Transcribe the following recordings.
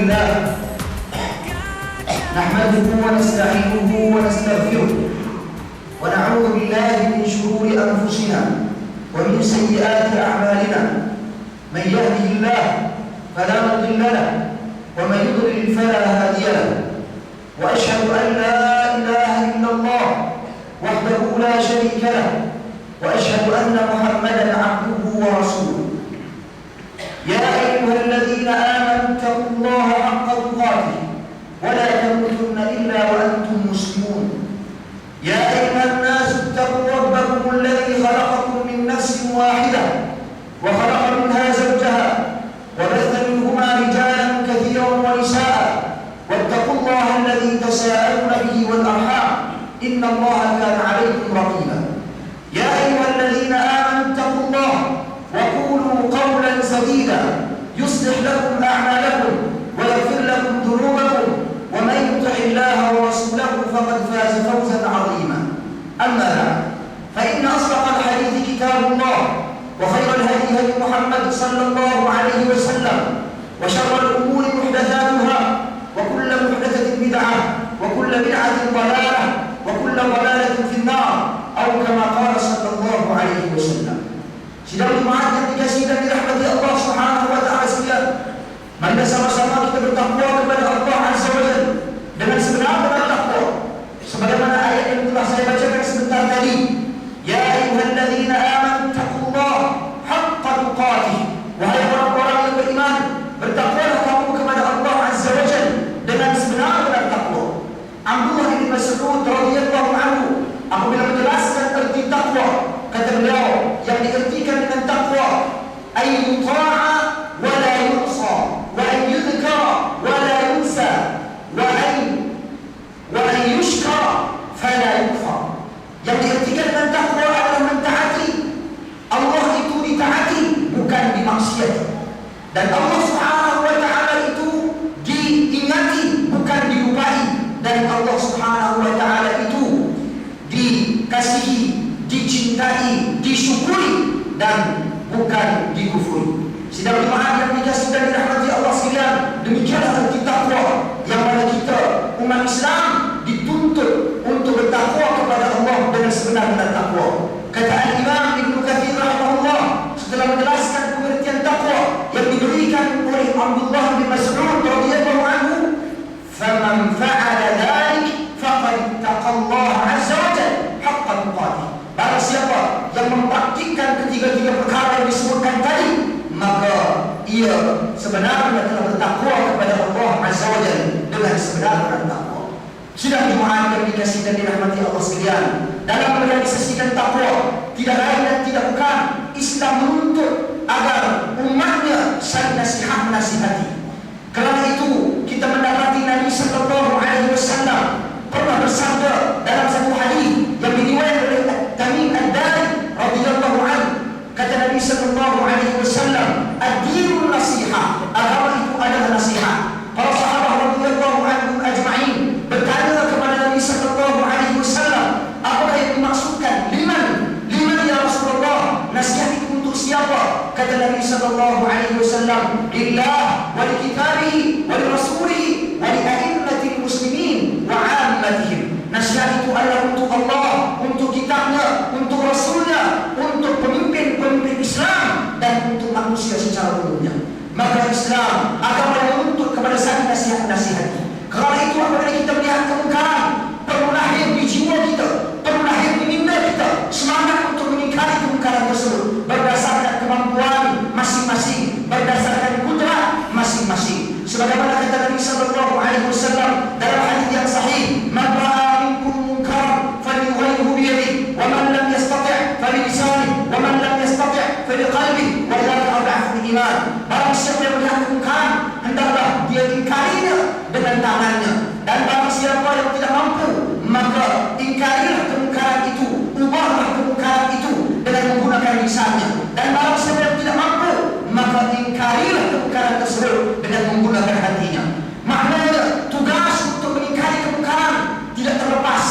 لله نحمده ونستعينه ونستغفره ونعوذ بالله من شرور أنفسنا ومن سيئات أعمالنا. من يهده الله فلا مضل له ومن يضلل فلا هادي له. وأشهد أن لا إله إلا الله وحده لا شريك له وأشهد أن محمدا عبده ورسوله. يا أيها الذين آمنوا اتقوا الله حق تقاته ولا تموتن إلا وأنتم مسلمون. يا أيها الناس اتقوا ربكم الذي خلقكم من نفس واحدة وخلق منها زوجها وبث منهما رجالا كثيرا ونساء واتقوا الله الذي تساءلون به والأرحام إن الله كان عليكم رقيبا. يا أيها الذين آمنوا اتقوا الله وقولوا قولا سديدا يصلح لكم أعمالكم ويغفر لكم ذنوبكم ومن يطع الله ورسوله فقد فاز فوزا عظيما. أما بعد فإن أصدق الحديث كتاب الله وخير الهدي هدي محمد صلى الله عليه وسلم وشر الأمور محدثاتها وكل محدثة بدعة وكل بدعة ضلالة وكل ضلالة في النار أو كما قال صلى الله عليه وسلم. Sidang jemaat yang dikasihi dan dirahmati Allah Subhanahu wa taala sekalian, mari sama-sama kita bertakwa kepada Allah Azza wa Jalla dengan sebenar-benar takwa. Sebagaimana ayat yang telah saya bacakan sebentar tadi, ya ayyuhalladzina amanu taqullaha haqqa tuqatih. Wahai orang-orang yang beriman, bertakwalah kamu kepada Allah Azza wa Jalla dengan sebenar-benar takwa. Abdullah bin Mas'ud radhiyallahu anhu apabila menjelaskan arti takwa, kata beliau, yang diartikan dengan takwa ay yuta'a wa la yu'sa wa an yudhkara wa la yunsa wa an yushkara fala yukfar. Yang diartikan dengan takwa adalah mentaati Allah, itu ditaati bukan dimaksiati, dan Allah Subhanahu wa taala itu diingati bukan dilupai, dan Allah Subhanahu wa taala itu dikasihi, dicintai, disyukuri, dan bukan dikufuri. Sidang jemaat yang dikasihi dan dirahmati Allah sekalian, demikianlah arti takwa yang mana kita umat Islam dituntut untuk bertakwa kepada Allah dengan sebenar-benar takwa. Kata Al-Imam Ibnu Katsir rahimahullah setelah menjelaskan pengertian takwa yang diberikan oleh Abdullah bin Mas'ud radhiyallahu anhu, faman fa'ala dzalik faqad ittaqallaha 'azza wa jalla haqqa tuqatih. Barang siapa yang mempraktikkan ketiga-tiga perkara yang disebutkan tadi, maka ia sebenarnya telah bertakwa kepada Allah Azza wa Jalla dengan sebenar-benar takwa. Sidang jemaat yang dikasihi dan dirahmati Allah sekalian, dalam merealisasikan takwa tidak lain dan tidak bukan Islam menuntut agar umatnya saling nasihati. Kerana itu kita mendapati Nabi sallallahu alaihi wasallam pernah bersabda dalam satu hadis yang diriwayatkan oleh Tamim Ad-Dari radhiyallahu anhu, kata Nabi sallallahu alaihi wasallam, ad-dinun nasiha, agama itu adalah nasihat. Para sahabat radhiyallahu anhum ajma'in bertanya kepada Nabi sallallahu alaihi wasallam, apakah yang dimaksudkan liman ya Rasulullah, nasihat itu untuk siapa? Kata Nabi sallallahu alaihi wasallam, lillah wa li kitabihi wa li rasulihi wa li a'immatil muslimin wa 'ammatihim. Nasihat itu adalah untuk Allah, untuk kitabnya, untuk rasulnya, untuk pemimpin-pemimpin Islam, dan untuk manusia secara umumnya. Maka Islam akan menuntut kepada saling nasihat-nasihati. Kerana itu apabila kita melihat kemungkaran, perlu lahir di jiwa kita, perlu lahir di minda kita semangat untuk mengingkari kemungkaran tersebut berdasarkan kemampuan masing-masing, berdasarkan kudrat masing-masing. Sebagaimana kata Nabi sallallahu alaihi wasallam dalam hadis yang sahih, man ra'a minkum munkaran falyughayyirhu bi yadihi wa man lam yastati' fa bi lisanihi wa man lam yastati' fa bi qalbihi wa dzalika adhafu al-iman. Barang siapa yang melihat kemungkaran, hendaklah dia ingkarinya dengan tangannya, dan barang siapa yang tidak mampu, maka ingkarilah kemungkaran itu, ubahlah kemungkaran itu dengan menggunakan lisannya, dan barang siapa yang tidak mampu, maka ingkarilah kemungkaran tersebut dengan menggunakan hatinya. Maknanya tugas untuk mengingkari kemungkaran tidak terlepas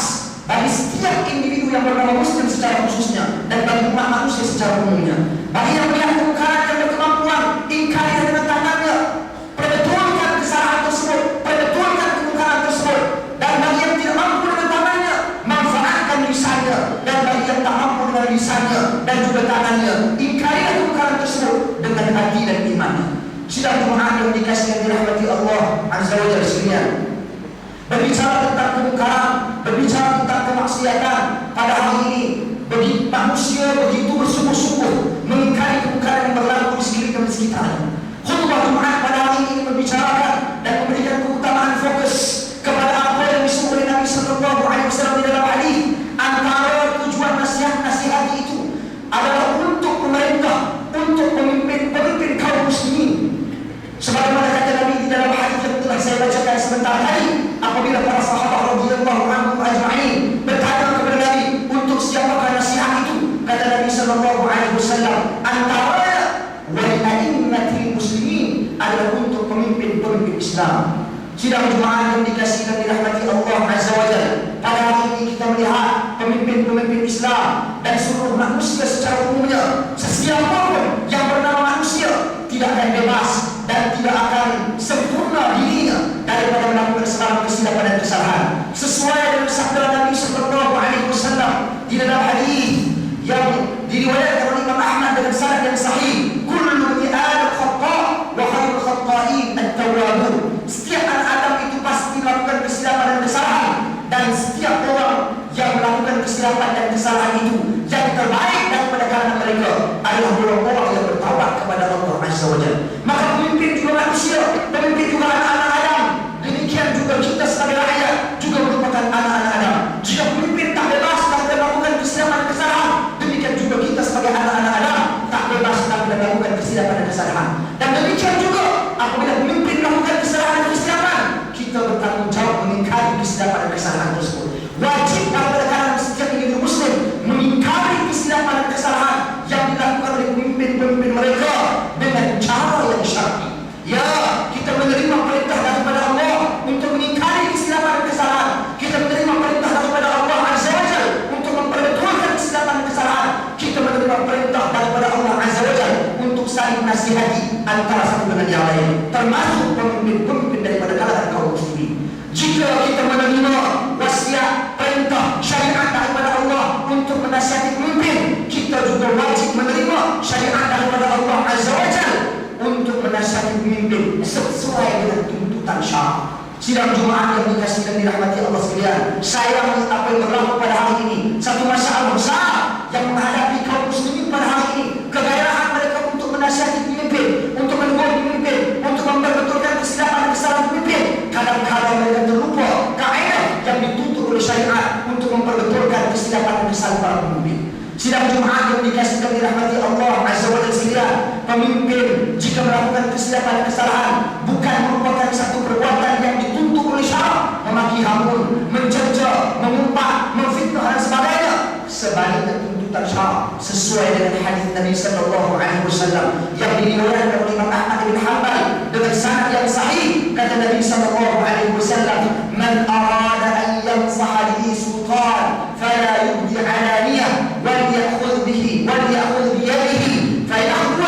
bagi setiap individu yang bernama Muslim secara khususnya, dan bagi umat manusia secara umumnya. Bagi yang melihat kemungkaran yang berkemampuan, ingkari dengan tangannya, perbetulkan kesalahan tersebut lidahnya dan bagi yang tak mampu dengan lisannya dan juga tangannya, ingkarilah kemungkaran tersebut dengan hati dan imannya. Sidang Jumaat yang dikasihkan dirahmati Allah Azza wa Jalla sekalian, berbicara tentang kemungkaran, berbicara tentang kemaksiatan pada hari ini, bagi manusia begitu bersungguh-sungguh mengingkari kemungkaran yang berlaku di sekeliling dan sekitarnya. Khutbah Jumaat pada hari ini membicarakan dan memberikan keutamaan fokus kepada apa yang disebut oleh Nabi Sallallahu Alaihi Wasallam di dalam hadis. Antara tujuan nasihat itu adalah untuk pemerintah, untuk pemimpin kaum muslimin. Sebagaimana kata Nabi di dalam hadis yang telah saya bacakan sebentar tadi, apabila para sahabat radhiyallahu anhum ajma'in bertanya kepada Nabi, untuk siapakah nasihat itu? Kata Nabi Sallallahu Alaihi Wasallam, antara wal-a'immatil muslimin adalah untuk pemimpin-pemimpin Islam. Sidang Jumaat yang dikasihkan dirahmati Allah Azza wa Jalla, pada hari ini kita melihat pemimpin-pemimpin Islam dan seluruh manusia secara umumnya, sesiapapun yang bernama manusia tidak akan bebas dan tidak akan sempurna dirinya daripada melakukan segala kesilapan dan kesalahan. Sesuai dengan sabda Nabi Sallallahu Alaihi Wasallam di dalam hadis yang diriwayatkan oleh Imam Ahmad dengan sanad yang sahih, kullu ibni adam khata' wa khairul khata'in at-tawwabun. Setiap anak Adam itu pasti melakukan kesilapan dan kesalahan, dan setiap orang yang melakukan kesilapan dan kesalahan itu, yang terbaik daripada kalangan mereka adalah orang-orang yang bertaubat kepada Allah Azza wa Jalla. Maka pemimpin juga manusia, pemimpin juga anak-anak Adam. Demikian juga kita sebagai rakyat juga merupakan anak-anak Adam. Jika pemimpin tak bebas dan melakukan kesilapan dan kesalahan, demikian juga kita sebagai anak-anak Adam tak bebas dan melakukan kesilapan dan kesalahan. Dan demikian juga apabila pemimpin melakukan kesalahan dan kesilapan, kita bertanggung jawab mengingkari kesilapan dan kesalahan tersebut. Wajib kepada kalangan setiap individu muslim mengingkari kesilapan dan kesalahan yang dilakukan oleh pemimpin-pemimpin mereka dengan cara yang syar'i. Ya, kita menerima perintah daripada Allah untuk mengingkari kesilapan dan kesalahan. Kita menerima perintah daripada Allah Azza wa Jalla untuk memperbetulkan kesilapan dan kesalahan. Kita menerima perintah daripada Allah Azza wa Jalla untuk saling nasihati antara satu dengan yang lain, termasuk pemimpin-pemimpin daripada kalangan kaum muslimin. Jika kita menerima wasiat, perintah, syariat daripada Allah untuk menasihati pemimpin, kita juga wajib menerima syariat daripada Allah Azza wa Jalla untuk menasihati pemimpin sesuai dengan tuntutan syara'. Sidang Jumaat yang dikasih dan dirahmati Allah sekalian, saya melihat apa yang berlaku pada hari ini, satu masalah besar yang menghadapi kaum muslimin pada hari ini. Kegairahan mereka untuk menasihati pemimpin, untuk menegur pemimpin, untuk memperbetulkan kesilapan dan kesalahan pemimpin. Kadang-kadang mereka terlupa kaedah yang dituntut oleh syariat untuk memperbetulkan kesilapan dan kesalahan para pemimpin. Sidang Jumaat yang dikasih dan dirahmati Allah Azza wa Jalla sekalian, pemimpin jika melakukan kesilapan dan kesalahan bukan merupakan satu perbuatan yang dituntut oleh syara', memaki hamun, mencerca, mengumpat, memfitnah dan sebagainya. Sebaliknya tuntutan syara' sesuai dengan hadis Nabi Sallallahu Alaihi Wasallam yang diriwayatkan oleh Imam Ahmad bin Hanbal dengan sanad yang sahih. Kata Nabi Sallallahu Alaihi Wasallam, man arada an yansaha li sultan fala yubdi alaniyah wal ya'khudh bihi wal ya'khudh bi yadihi fayakhudh.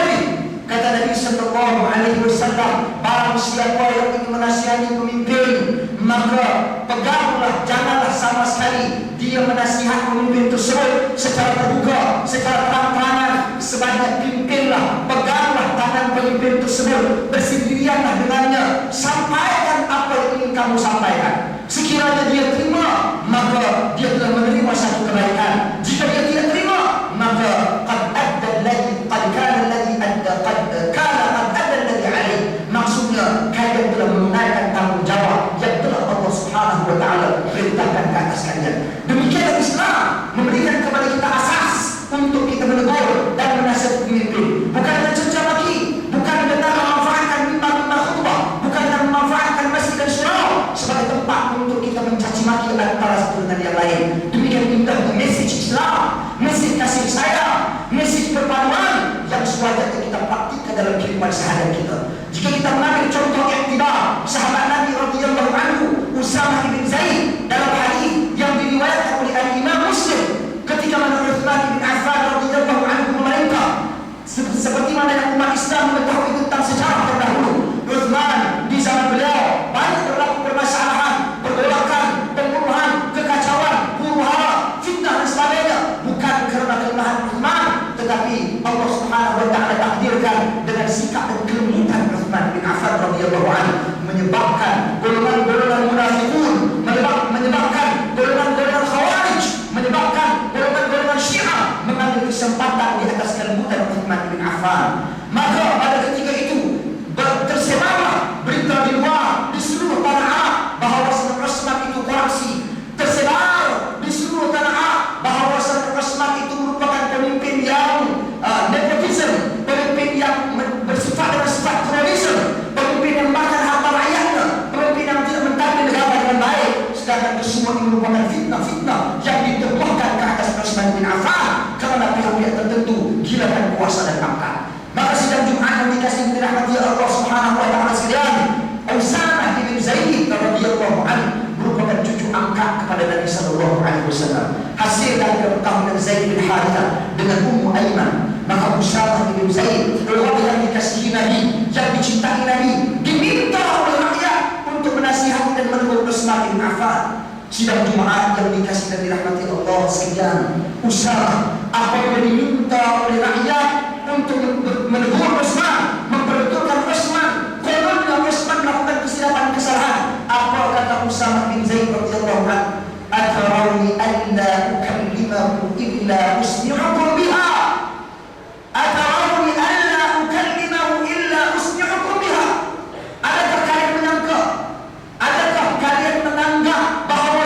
Kata Nabi Sallallahu Alaihi Wasallam, barang siapa yang ingin menasihati pemimpin, maka peganglah, janganlah sama sekali dia menasihat pemimpin tersebut secara terbuka, secara terang-terangan. Sebanyak pimpinlah, peganglah tangan pemimpin tersebut, bersendirianlah dengannya, sampaikan apa yang ingin kamu sampaikan. Sekiranya dia terima, maka dia telah menerima satu kebaikan. Jika dia tidak terima, maka qad adda alladhi qad kana alladhi adda qad kana qad adda alladhi alayh. Maksudnya kalian telah menunaikan tanggung jawab yang telah Allah Subhanahu wa taala perintahkan ke atas kalian. Demikian Islam memberikan kepada kita asas untuk kita menegur dan menasihati pemimpin, bukan dengan cerca maki, bukan dengan memanfaatkan mimbar-mimbar khutbah, bukan dengan memanfaatkan masjid dan surau sebagai tempat untuk kita mencaci maki antara satu dengan yang lain. Demikian indahnya mesej Islam, mesej kasih sayang, mesej perpaduan yang sewajarnya kita praktikkan dalam kehidupan sehari-hari kita. Jika kita mengambil contoh iktibar sahabat Nabi radhiyallahu anhu Usamah bin Zaid dalam hadis yang diriwayatkan oleh Imam Muslim, ketika mana Uthman bin Affan radhiyallahu anhu memerintah, seperti mana yang umat Islam mengetahui tentang sejarah terdahulu, Uthman di zaman beliau banyak berlaku permasalahan, pergolakan, pembunuhan, kekacauan, huru-hara, fitnah dan sebagainya. Allah Subhanahu wa taala takdirkan dengan sikap dan kelembutan Utsman bin Affan radhiyallahu anhu menyebabkan golongan-golongan munafiqun, menyebabkan golongan-golongan khawarij, menyebabkan golongan-golongan Syiah mengambil kesempatan di atas kelembutan Utsman bin Affan. Maka pada ketika itu tersebarlah berita di luar di seluruh tanah Arab bahawa Utsman itu korupsi. Tersebar di seluruh tanah Arab bahawa Utsman itu merupakan pemimpin yang nepotism, pemimpin yang bersifat dengan sifat terorisme, pemimpin yang makan harta rakyatnya, pemimpin yang tidak mentadbir negara dengan baik. Sedangkan semua ini merupakan fitnah-fitnah yang dituduhkan ke atas Utsman bin Affan kerana pihak-pihak tertentu gilakan kuasa dan pangkat. Maka sidang Jumat yang dikasihi dirahmati Allah Subhanahu wa taala sekalian, Usamah bin Zaid radhiyallahu anhu merupakan cucu angkat kepada Nabi sallallahu alaihi wasallam. Hasil dari perkawinan Zaid bin Harithah dengan Ummu Aiman. Maka Usamah bin Zaid, orang yang dikasihi Nabi, yang dicintai Nabi, diminta oleh rakyat untuk menasihati dan menegur Utsman bin Affan. Sidang Jumat yang dikasihi dan dirahmati Allah sekalian, Usamah apabila diminta oleh rakyat untuk menegur Utsman, memperbetulkan Utsman, kononnya Utsman melakukan kesilapan kesalahan, apa kata Usamah bin Zaid radhiyallahu anhu? Atarawni alla ukallimahu illa usmi'ukum biha. Atarawni alla ukallimahu illa usmi'ukum biha. Adakah kalian menyangka, adakah kalian menganggap bahawa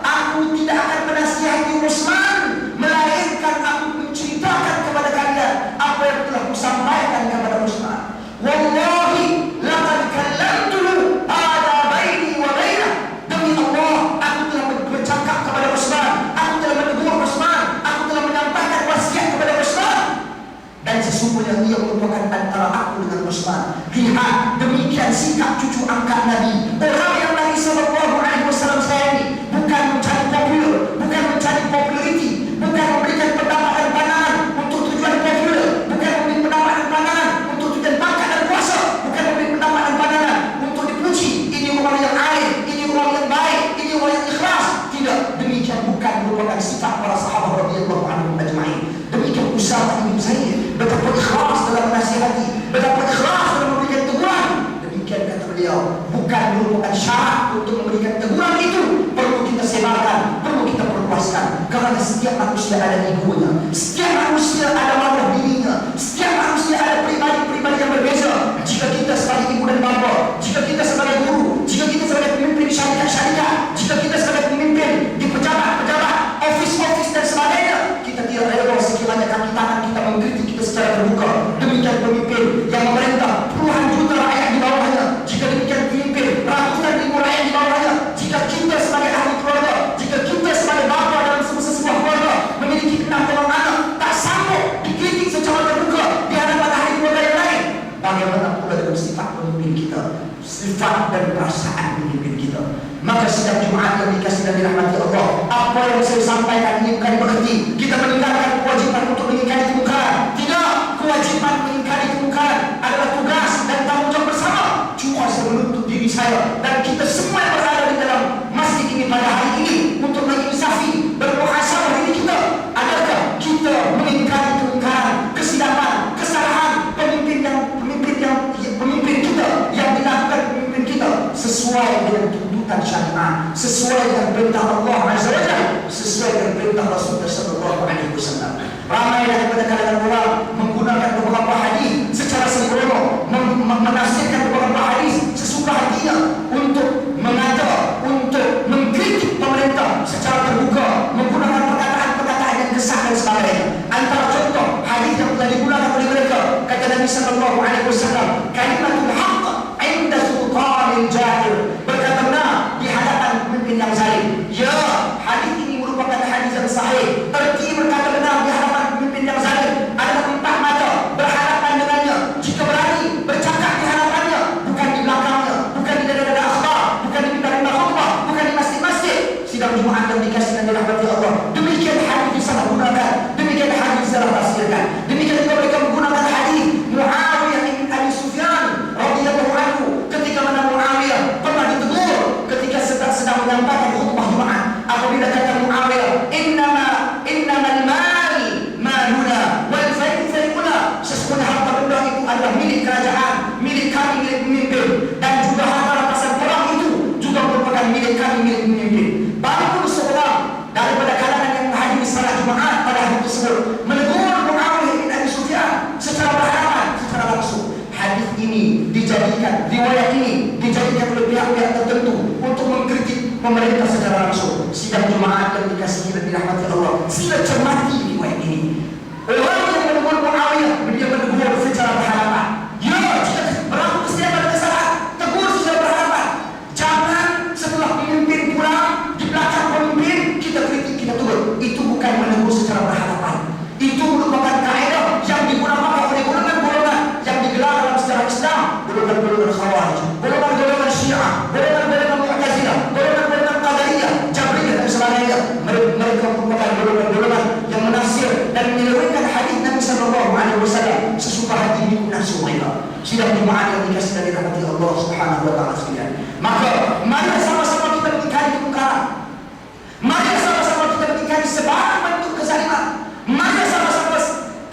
aku tidak akan menasihati Utsman melainkan aku menceritakan kepada kalian apa yang telah kusampaikan kepada Utsman. Wallahi laqad kallamtuhu ada baini wa bainah. Demi Allah, aku telah bercakap kepada Utsman, aku telah menegur Utsman, aku telah menyampaikan wasiat kepada Utsman. Dan sesungguhnya ia merupakan antara aku dengan Utsman. Lihat, demikian sikap cucu angkat Nabi. Orang yang Nabi sallallahu alaihi wasallam sayangi bukan mencari popular, bukan mencari populariti, bukan memberikan pendapat dan pandangan untuk tujuan popular, bukan memberi pendapat dan pandangan untuk tujuan pangkat dan kuasa, bukan memberi pendapat dan pandangan untuk dipuji. Ini orang yang alim, ini orang yang baik, ini orang yang ikhlas. Tidak, demikian bukan merupakan sifat para sahabat radhiyallahu anhum ajma'in. Demikian Usamah bin Zaid betapa ikhlas dalam menasihati, betapa ikhlas dalam memberikan teguran. Demikian kata beliau, bukan merupakan syarat untuk memberikan teguran itu perlu kita sebarkan, perlu kita perluaskan. Kerana setiap manusia ada egonya, setiap manusia ada marwah dirinya, setiap manusia ada pribadi-pribadi yang berbeza. Jika kita sebagai ibu dan bapa, jika kita sebagai guru, jika kita sebagai pemimpin syarikat-syarikat, jika kita sebagai pemimpin di pejabat-pejabat, office-office dan sebagainya, kita tidak rela sekiranya kaki tangan kita mengkritik kita secara terbuka. Demikian pemimpin yang memerintah puluhan juta rakyat di bawahnya, jika demikian pemimpin ratusan ribu rakyat di bawahnya, jika kita sebagai ahli keluarga, jika kita sebagai bapa dalam sebuah keluarga memiliki 6 orang anak, tak sanggup dikritik secara terbuka di hadapan ahli keluarga yang lain, bagaimana pula dengan sifat pemimpin kita, sifat dan perasaan pemimpin kita? Maka sidang Jumat yang dikasihi dan dirahmati Allah, apa yang saya sampaikan ini bukan berarti kita meninggalkan kewajiban untuk mengingkari kemungkaran. Tidak, kewajiban mengingkari kemungkaran adalah tugas dan tanggung jawab bersama. Cuma saya menuntut diri saya dan kita semua yang berada di dalam masjid ini pada hari ini untuk menginsafi, bermuhasabah diri kita. Adakah kita mengingkari kemungkaran, kesilapan, kesalahan pemimpin kita yang dilakukan pemimpin kita sesuai dengan tuntutan syariat, sesuai dengan perintah Allah Azza wa Jalla, sesuai dengan perintah Rasulullah sallallahu alaihi wasallam. Ramai daripada kalangan orang menggunakan beberapa hadis secara sembrono, menafsirkan beberapa hadis sesuka hatinya untuk mengata, untuk mengkritik pemerintah secara terbuka, menggunakan perkataan-perkataan yang kesat dan sebagainya. Antara contoh hadis yang telah digunakan oleh mereka, kata Nabi sallallahu alaihi wasallam, kalimatul haqq 'inda sultanil jahil, berkata benar di hadapan pemimpin yang zalim. Ya, hadis ini merupakan hadis yang sahih. Terti berkata benar di hadapan pemimpin yang zalim. Ada 4 mata berhadapan dengannya. Jika berani bercakap di hadapannya, bukan di belakangnya, bukan di dada-dada akhbar, bukan di mimbar-mimbar khutbah, bukan di masjid-masjid. Sidang Jumat yang dikasihi dan dirahmati Allah. Demikian hadis disalahgunakan, demikian hadis disalah tafsirkan. Demikian juga mereka menggunakan hadis Muawiyah bin Abi Sufyan adalah milik kerajaan, milik kami, milik pemimpin, dan juga harta rampasan perang itu juga merupakan milik kami, milik pemimpin. Baru seorang daripada kalangan yang menghadiri salat Jumaat pada hari tersebut menegur Muawiyah bin Abi Sufyan secara berhadapan, secara langsung. Hadis ini dijadikan, riwayat ini dijadikan oleh pihak-pihak tertentu untuk mengkritik pemerintah secara langsung. Sidang Jumaat yang dikasihi dan dirahmati Allah, sila cermati riwayat ini. Orang yang menegur Muawiyah, dia menegur secara berhadapan. Ya, jika berlaku kesalahan pada kesalahan, tegur secara berhadapan. Jangan setelah pemimpin pulang, di belakang pemimpin kita kritik, kita tegur. Itu bukan menegur secara berhadapan. Itu merupakan kaedah yang digunakan oleh golongan-golongan yang digelar dalam sejarah Islam, golongan-golongan Khawarij, golongan-golongan Syiah, golongan-golongan Mu'tazilah, golongan-golongan Qadariyah, Jabriyah dan sebagainya. Mereka merupakan golongan-golongan yang menafsir dan menyelewengkan hadis Nabi sallallahu alaihi wasallam sesuka hati minum nafsu mereka. Sidang Jumaat yang dikasihi dan dirahmati Allah Subhanahu wa taala sekalian. Maka mari sama-sama kita mengingkari kemungkaran. Mari sama-sama kita mengingkari segala bentuk kezaliman. Mari sama-sama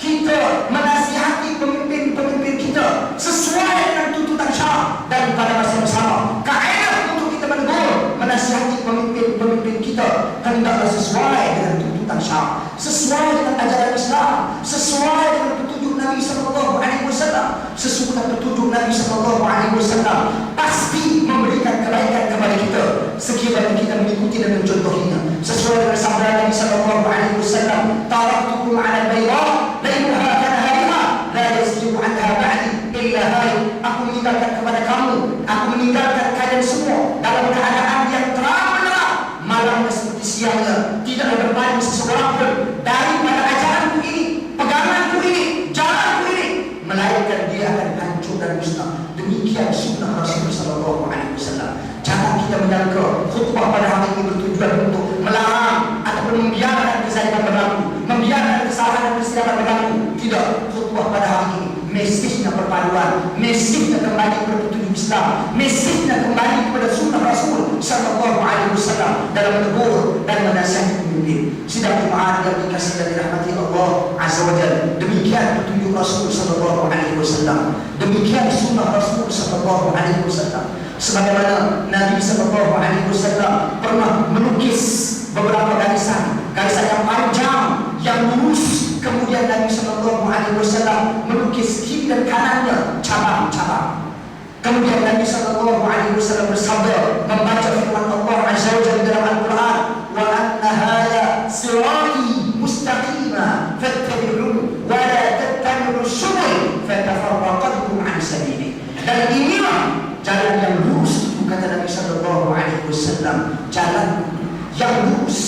kita menasihati pemimpin-pemimpin kita sesuai dengan tuntutan syara, dan pada masa yang sama kaedah untuk kita menegur, menasihati pemimpin-pemimpin kita hendaklah sesuai dengan tuntutan syara, sesuai dengan ajaran Islam, sesuai dengan petunjuk Nabi sallallahu alaihi wasallam. Sesungguhnya petunjuk Nabi sallallahu alaihi wasallam pasti memberikan kebaikan kepada kita sekiranya kita mengikuti dan mencontohinya. Sesuai dengan sabda Nabi sallallahu alaihi wasallam, taraktukum 'ala al-bayda lailuha kanahariha la yazighu 'anha ba'di illa halik. Aku meninggalkan kepada kamu, aku meninggalkan kalian semua dalam keadaan yang terang benderang, malamnya seperti siangnya. Tidak ada berpaling seseorang pun daripada ajaranku ini, peganganku ini, jalanku ini, melainkan dia akan hancur dan musnah. Demikian sunnah Rasulullah sallallahu alaihi wasallam. Jangan kita menyangka khutbah pada hari ini bertujuan untuk melarang ataupun membiarkan kezaliman berlaku, membiarkan kesalahan dan kesilapan berlaku. Tidak, khutbah pada hari ini mesejnya perpaduan, mesejnya kembali kepada petunjuk Islam, mesejnya kembali kepada sunnah Rasul sallallahu alaihi wasallam dalam menegur dan menasihati pemimpin. Sidang Jumaat yang dikasihi dan dirahmati Allah azza wa jalla, demikian petunjuk Rasul sallallahu alaihi wasallam, demikian sunnah Rasul sallallahu alaihi wasallam. Sebagaimana Nabi sallallahu alaihi wasallam pernah melukis beberapa garisan yang panjang, yang lurus. Kemudian Nabi sallallahu alaihi wasallam melukis kiri dan kanannya cabang-cabang. Kemudian Nabi sallallahu alaihi wasallam bersabda, membaca firman Allah azza wa jalla dalam Al-Quran, wa anna hadha sirati mustaqima fattabi'uhu wa la tattabi'us subul fatafarraqu bikum an sabili. Dan inilah jalan yang lurus, itu kata Nabi sallallahu alaihi wasallam, jalan yang lurus,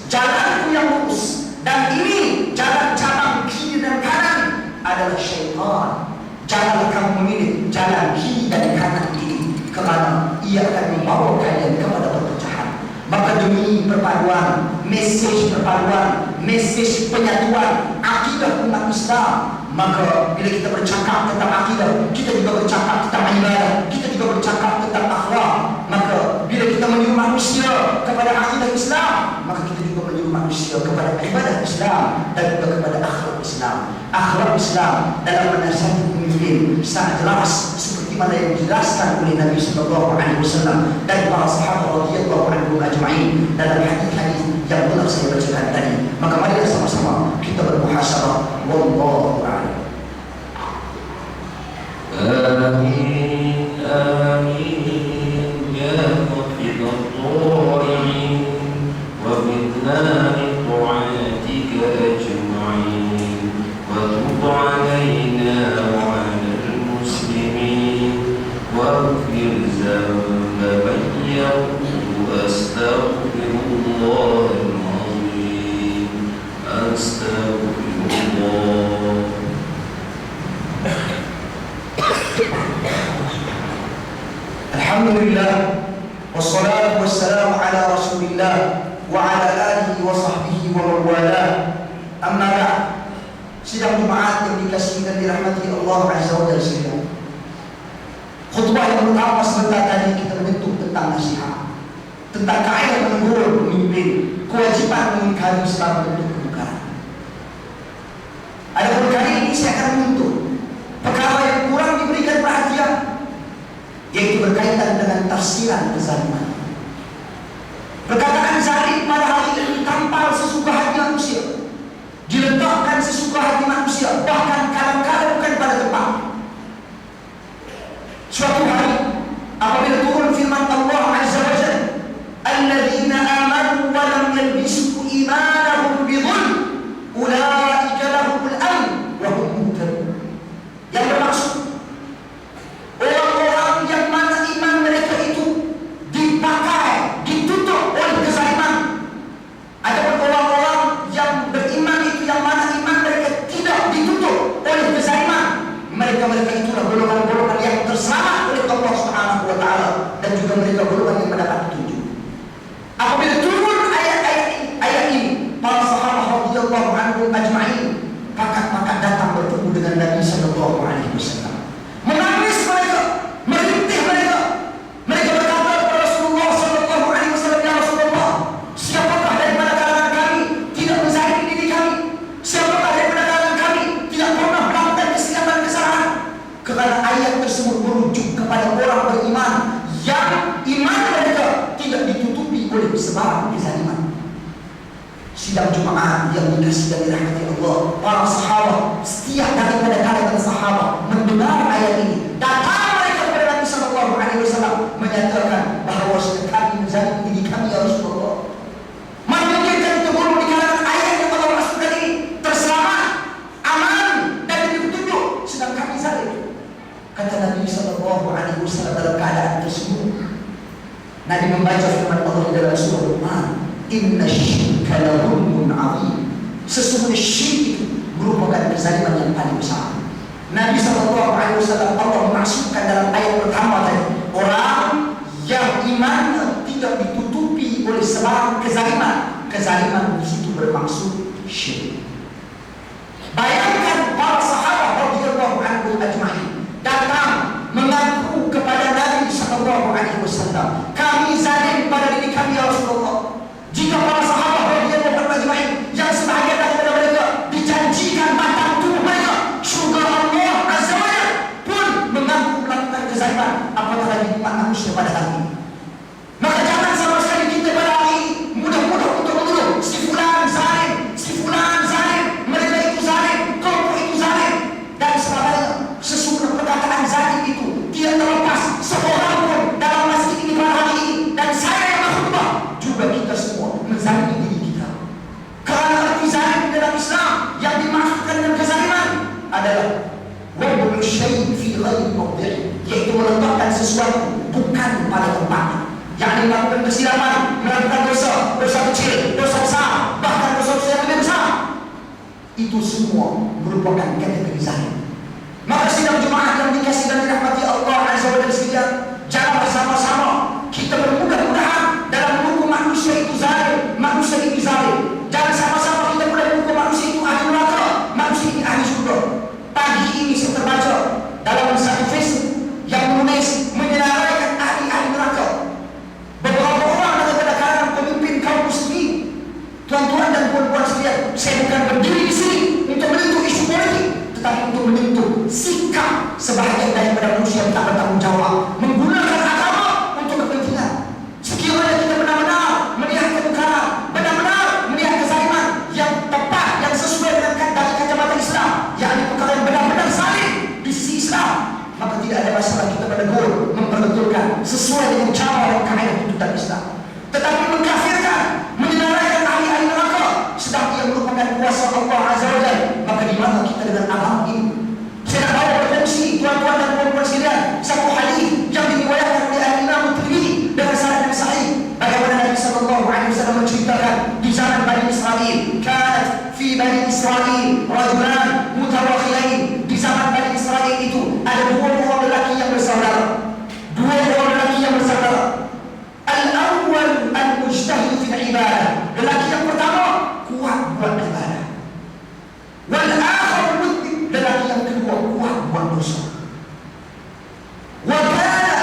jalanku yang lurus. Dan ini jalan cabang kiri dan kanan adalah syaitan. Janganlah kamu memilih jalan kiri dan kanan ini, kerana ia akan membawa kalian kepada perpecahan. Maka demi perpaduan, mesej perpaduan, mesej penyatuan akidah umat Islam, maka bila kita bercakap tentang akidah, kita juga bercakap tentang ibadah, kita juga bercakap tentang akhlak. Maka bila kita menyuruh manusia kepada akidah Islam, maka kita juga menyuruh manusia kepada ibadah Islam dan juga kepada akhlak Islam. Akhlak Islam dalam menasihati pemimpin sangat jelas, seperti mana yang dijelaskan oleh Nabi sallallahu alaihi wasallam dan para sahabat radhiyallahu anhum ajma'in dalam hadis-hadis yang telah saya bacakan tadi. Maka mari sama-sama kita bermuhasabah. Wallahu a'lam. Amin amin ya muhibbat dhalimin wa bidna min ta'atika ajma'in wa tub 'alaina wa 'alal muslimin waghfir dhanba man yaqulu astaghfirullahal azim astaghfirullah. Alhamdulillah, wassalatu wassalamu ala rasulillah wa ala alihi wa sahbihi wa mawalah. Amma ba'd. Sidang Jumaat yang dikasihi dan dirahmati Allah azza wa jalla sekalian. Khutbah yang pertama sebentar tadi kita menyentuh tentang nasihat, tentang kaedah menegur pemimpin, kewajiban mengingkari segala bentuk kemungkaran. Adapun kali ini saya akan menyentuh perkara yang tafsiran kezaliman. Perkataan zalim pada hari ini tampal sesuka hati manusia, diletakkan sesuka hati manusia, bahkan kadang-kadang bukan pada tempat. Suatu hari apabila turun firman Allah Azza wa Jalla, alladzina amanu wa lam yalbisu imanahum bidhulm ulaika lahumul amn wa hum muhtadun. Yang bermaksud orang-orang yang mana iman mereka itu dipakai, ditutup oleh kezaliman. Adapun orang-orang yang beriman itu yang mana iman mereka tidak ditutup oleh kezaliman, mereka itulah golongan-golongan yang terselamat oleh Allah Subhanahu wa taala, dan juga mereka golongan yang mendapat petunjuk. Apabila turun ayat ini, para sahabat radhiyallahu anhum ajma'in maka datang bertemu dengan Nabi sallallahu alaihi wasallam. Menangis mereka, merintih mereka. Mereka berkata kepada Rasulullah sallallahu alaihi wasallam, ya Rasulullah, siapakah daripada kalangan kami tidak menzalimi diri kami? Siapakah daripada kalangan kami tidak pernah melakukan kesilapan kesalahan? Kerana ayat tersebut merujuk kepada orang beriman yang iman mereka tidak ditutupi oleh sebarang kezaliman. Sidang Jumaat yang dikasihi dan dirahmati Allah, para sahabat, setiap daripada kalangan sahabat mendengar ayat ini, datang mereka kepada Nabi sallallahu alaihi wasallam menyatakan bahawa kami menzalimi diri kami ya Rasulullah. Maka kita tergolong di kalangan ayat yang Allah maksudkan ini, terselamat, aman dan petunjuk, sedang kami zalim. Kata Nabi sallallahu alaihi wasallam dalam keadaan tersebut, Nabi membaca firman Allah dalam surah Luqman, inna syirka la zulmun azim. Sesungguhnya syirik itu merupakan kezaliman yang paling besar. Nabi SAW Allah memasukkan dalam ayat pertama tadi, orang yang imannya tidak ditutupi oleh sebarang kezaliman. Kezaliman di situ bermaksud syirik. Bayangkan para sahabat radhiyallahu anhum ajma'in datang mengaku kepada Nabi SAW, kami zalim pada diri kami ya Rasulullah. Jika para sahabat radhiyallahu anhum ajma'in yang sebahagian daripada mereka dijanjikan batang tubuh mereka syurga Allah Azza wa Jalla pun mengaku melakukan kezaliman, apatah lagi umat manusia pada hari ini. Maka jangan sama sekali kita pada hari ini mudah-mudah untuk menuduh si fulan zalim, mereka itu zalim, kelompok itu zalim dan sebagainya. Sesungguhnya perkataan zalim itu tidak terlepas seorang pun dalam masjid ini pada hari ini, dan saya yang berkhutbah juga kita semua menzalimi diri kita. Kerana arti zalim dalam Islam yang dimaksudkan dengan kezaliman adalah wad'u syai' fi ghairi mawdi'i, yaitu meletakkan sesuatu bukan pada tempatnya. Yakni melakukan kesilapan, melakukan dosa kecil, dosa besar, bahkan dosa yang lebih besar. Itu semua merupakan kategori zalim. Maka sidang Jumaat yang dikasihi dan dirahmati Allah Azza wa Jalla sekalian, jangan bersama-sama kita bermudah-mudahan dalam menghukum manusia itu zalim, manusia ini zalim. Jangan sama-sama kita mulai menghukum manusia itu ahli neraka, manusia ini ahli surga. Pagi ini saya terbaca dalam satu Facebook yang menulis menyelarakan ahli-ahli neraka. Beberapa orang daripada kalangan pemimpin kaum muslimin, tuan-tuan dan puan-puan sekalian, saya bukan berdiri di sini untuk menyentuh isu politik, tetapi untuk menyentuh sikap sebahagian daripada manusia yang tak bertanggung jawab, menggunakan agama untuk kepentingan. Sekiranya kita benar-benar melihat kemungkaran, benar-benar melihat kezaliman yang tepat, yang sesuai dengan dari kacamata Islam, yakni perkara yang benar-benar zalim di sisi Islam, maka tidak ada masalah kita menegur, memperbetulkan sesuai dengan cara dan kaedah tuntutan Islam. Tetapi mengkafirkan, menyenaraikan ahli-ahli neraka sedang ia merupakan kuasa Allah Azza wa Jalla, maka di mana kita dengan agama ini? Saya nak bawa berfungsi tuan-tuan dan puan-puan sekalian satu hadis yang diriwayatkan oleh Imam Tirmidzi dengan sanad yang sahih, bagaimana Nabi sallallahu alaihi wasallam menceritakan di zaman Bani Israil, kanat fi Bani Israil rajulan mutawakhilain. Di zaman Bani Israil itu ada dua orang lelaki yang bersaudara. Al-awwal al-mujtahid fi al-ibadah. Lelaki yang pertama kuat buat ibadah. Wal-akhar mudhib. Lelaki yang kedua kuat buat dosa. Wa kana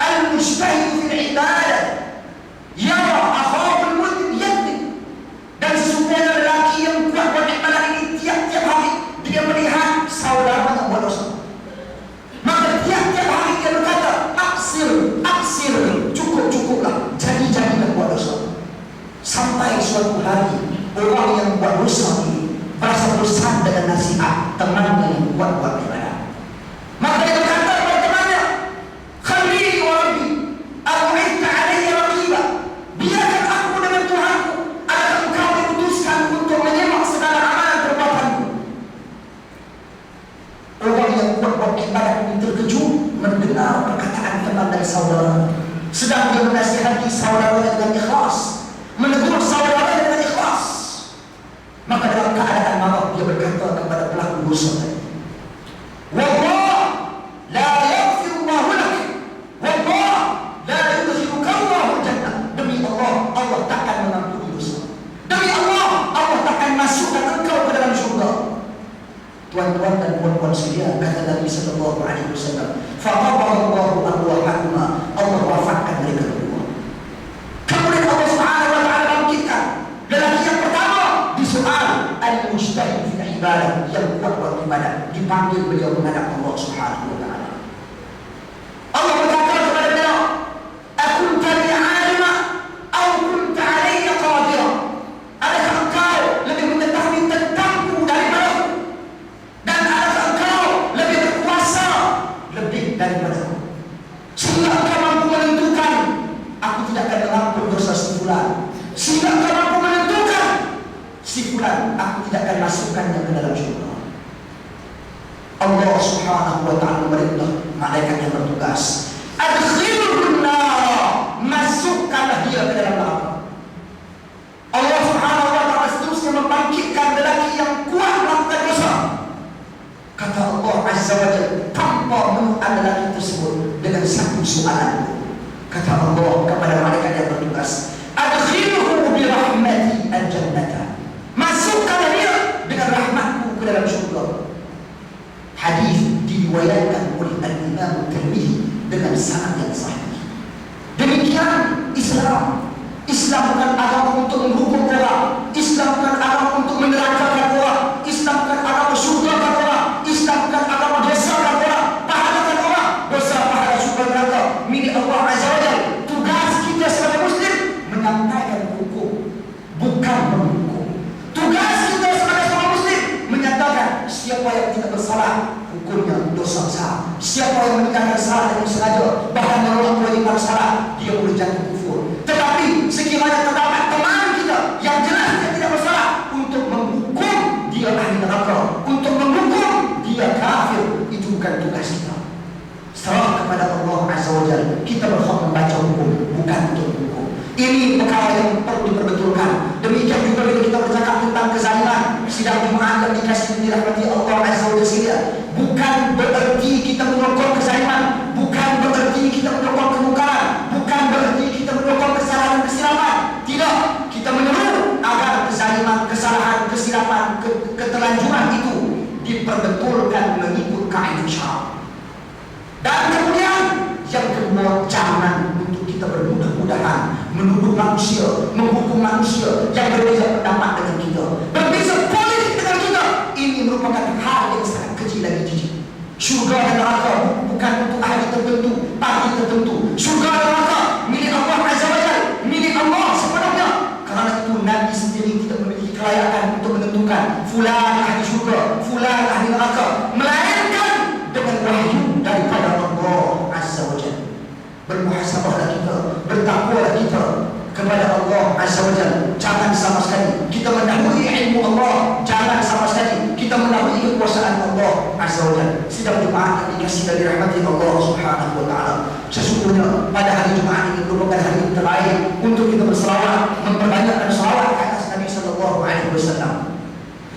al-mujtahid fi al-ibadah yara akhahu al-mudhib yadhib. Dan sesungguhnya lelaki yang kuat buat ibadah ini tiap-tiap hari dia melihat saudaranya buat dosa. Maka tiap-tiap hari dia berkata, aksir dosa ini, merasa bosan dengan nasihat temannya yang buat ibadah. Maka dia berkata kepada temannya, "Khalili wa Rabbi, a'udzu alayya raqiba." Biarkan aku dengan Tuhanku, agar engkau memutuskan untuk menyimak segala amalan perbuatanku. Orang yang buat ibadah ini terkejut mendengar perkataan teman dari saudara, sedang dia menasihati saudara dengan ikhlas, menegur saudara dengan ikhlas. Maka dalam keadaan marah dia berkata kepada pelaku dosa tadi, "Wallah la yaghfirullahu lak, wallah la yudkhiluka Allahu jannah." Demi Allah, Allah takkan mengampuni dosa. Demi Allah, Allah takkan masukkan engkau ke dalam syurga. Tuan-tuan dan puan-puan sekalian, kata Nabi sallallahu alaihi wasallam, "Faqaballahu arwahahuma." Allah wafatkan mereka berdua. Kemudian Allah Subhanahu wa taala bangkitkan lelaki yang pertama disoal al-mujtahid fi ibadah, yang kuat beribadah, dipanggil beliau menghadap Allah Subhanahu wa taala. Allah berkata kepada beliau, "Akunta li 'alima aw kunta 'alayya qadira?" Adakah engkau lebih mengetahui tentangku daripadaku? Dan adakah engkau lebih berkuasa lebih daripadaku, sehingga engkau mampu menentukan aku tidak akan mengampun dosa si fulan, sehingga engkau mampu menentukan si fulan aku tidak akan masukkannya ke dalam syurga? Allah Subhanahu wa taala memerintah malaikat yang bertugas, adkhilhun nar, masukkanlah dia ke dalam neraka. Allah Subhanahu wa taala seterusnya membangkitkan lelaki yang kuat melakukan dosa. Kata Allah Azza wa Jalla tanpa menguat lelaki tersebut dengan satu soalan. Kata Allah kepada malaikat yang bertugas, adkhilhu bi rahmati al-jannata, masukkanlah dia dengan rahmatku ke dalam syurga. Hadis diriwayatkan oleh Al-Imam Tirmidzi dengan sanad yang sahih. Demikian Islam. Islam bukan agama untuk menghukum orang. Islam bukan agama untuk menerakakan orang. Islam bukan agama surgakan orang. Islam bukan agama dosakan orang, pahalakan orang. Dosa pahala surga neraka milik Allah Azza wa Jalla. Tugas kita sebagai Muslim menyampaikan hukum, bukan menghukum. Tugas kita sebagai seorang Muslim menyatakan siapa yang tidak bersalah hukumnya dosa besar. Siapa yang meninggalkan salah dengan sengaja, bahkan menolak kewajiban salah, dia boleh jatuh kufur. Tetapi sekiranya terdapat teman kita yang jelas dia tidak bersalah, untuk menghukum dia ahli neraka, untuk menghukum dia kafir, itu bukan tugas kita. Serah kepada Allah Azza wa Jalla. Kita berhak membaca hukum, bukan untuk hukum. Ini perkara yang perlu diperbetulkan. Demikian juga bila kita bercakap tentang kezaliman, sidang Jumaat yang dikasih dirahmati Allah Azza wa Jalla, bukan bererti kita menyokong kezaliman, bukan bererti kita menyokong kemungkaran, bukan bererti kita menyokong kesalahan kesilapan. Tidak, kita menyeru agar kezaliman, kesalahan, kesilapan, keterlanjuran itu diperbetulkan mengikut kaidah syara. Dan kemudian yang kedua, jangan untuk kita bermudah-mudahan menuduh manusia, menghukum manusia yang berbeza pendapat dengan kita, berbeza politik dengan kita. Ini merupakan hal yang sangat kecil lagi jijik. Syurga dan neraka bukan untuk ahli tertentu, parti tertentu. Syurga dan neraka milik Allah Azza wa Jalla, milik Allah sepenuhnya. Kerana itu Nabi sendiri tidak memiliki kelayakan untuk menentukan fulan ahli syurga, fulan ahli neraka, melainkan dengan wahyu daripada Allah Azza wa Jalla. Bermuhasabahlah kita, bertakwalah kita kepada Allah Azza wa Jalla. Jangan sama sekali kita mendahului ilmu Allah, jangan sama sekali kita mendahului kekuasaan Allah Azza wa Jalla. Sidang Jumaat yang dikasih dari rahmati Allah Subhanahu wa taala, sesungguhnya pada hari Jumaat ini merupakan hari terbaik untuk kita berselawat, memperbanyakkan selawat ke atas Nabi sallallahu alaihi wasallam.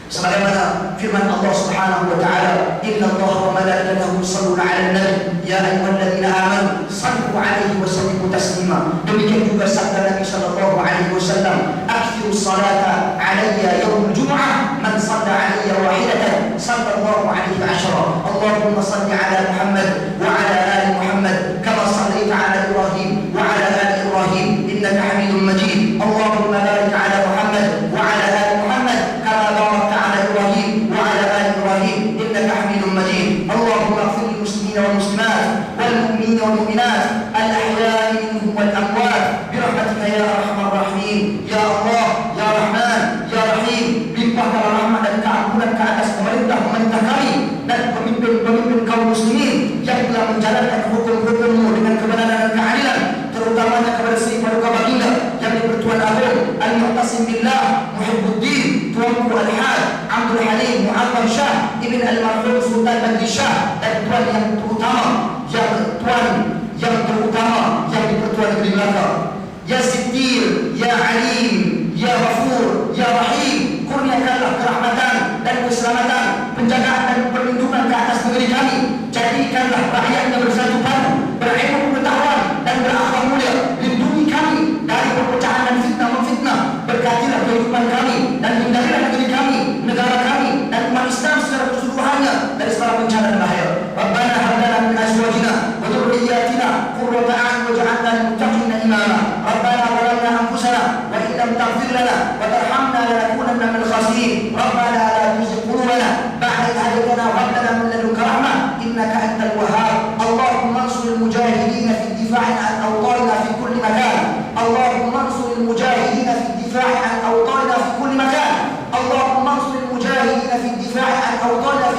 Sebagaimana firman Allah Subhanahu wa taala, "Inna Allaha wa malaikatahu yusholluna 'alan nabi, ya ayyuhalladzina amanu shallu 'alaihi wa sallimu taslima." Demikian juga sabda Nabi sallallahu alaihi wasallam, "Aktsiru salata 'alayya yaumul jumu'ah, man shalla 'alayya wahidatan sallallahu 'alaihi 'ashara." Allahumma shalli 'ala Muhammad wa 'ala ali Muhammad kama shallaita 'ala Ibrahim wa 'ala ali Ibrahim innaka Hamidum Majid. Allahumma barik 'ala Muhammad wa 'ala ali Muhammad kama barakta إنك حميد مجيد. اللهم اغفر للمسلمين والمسلمات والمؤمنين والمؤمنات الأحياء منهم والأموات برحمتك يا أرحم الراحمين. يا الله يا رحمن يا رحيم. Abdul Halim Muhammad Shah Ibn Al-Marhum Sultan Bandi Shah, dan tuan yang terutama, yang di-Pertuan Negeri Melaka. Ya Sittir, Ya Alim, Ya Ghafur, Ya Rahim, kurniakanlah kerahmatan dan keselamatan, penjagaan dan perlindungan ke atas negeri kami. Jadikanlah rakyatnya bersatu padu, berilmu pengetahuan dan berakhlak mulia. Lindungi kami dari perpecahan dan fitnah-memfitnah. Berkatilah kehidupan kami dan hindarilah negeri kami, negara kami dan umat Islam secara keseluruhannya dari segala bencana dan bahaya. Rabbana hab lana min azwajina wa dhurriyyatina qurrata a'yun waj'alna lil muttaqina imama. Rabbana zalamna anfusana wa in lam taghfir lana wa tarhamna lanakunanna minal khasirin. Rabbana la tuzigh qulubana ba'da idh hadaytana wa hab lana min ladunka rahmah innaka antal wahhab. Allahumma ansuril mujahidin fi ad-difa'i an awtanina fi kulli makan. Allahumma ansuril mujahidin fi ad-difa'i an awtanina fi kulli makan. Allahumma ansuril mujahidin fi ad-difa'i an awtanina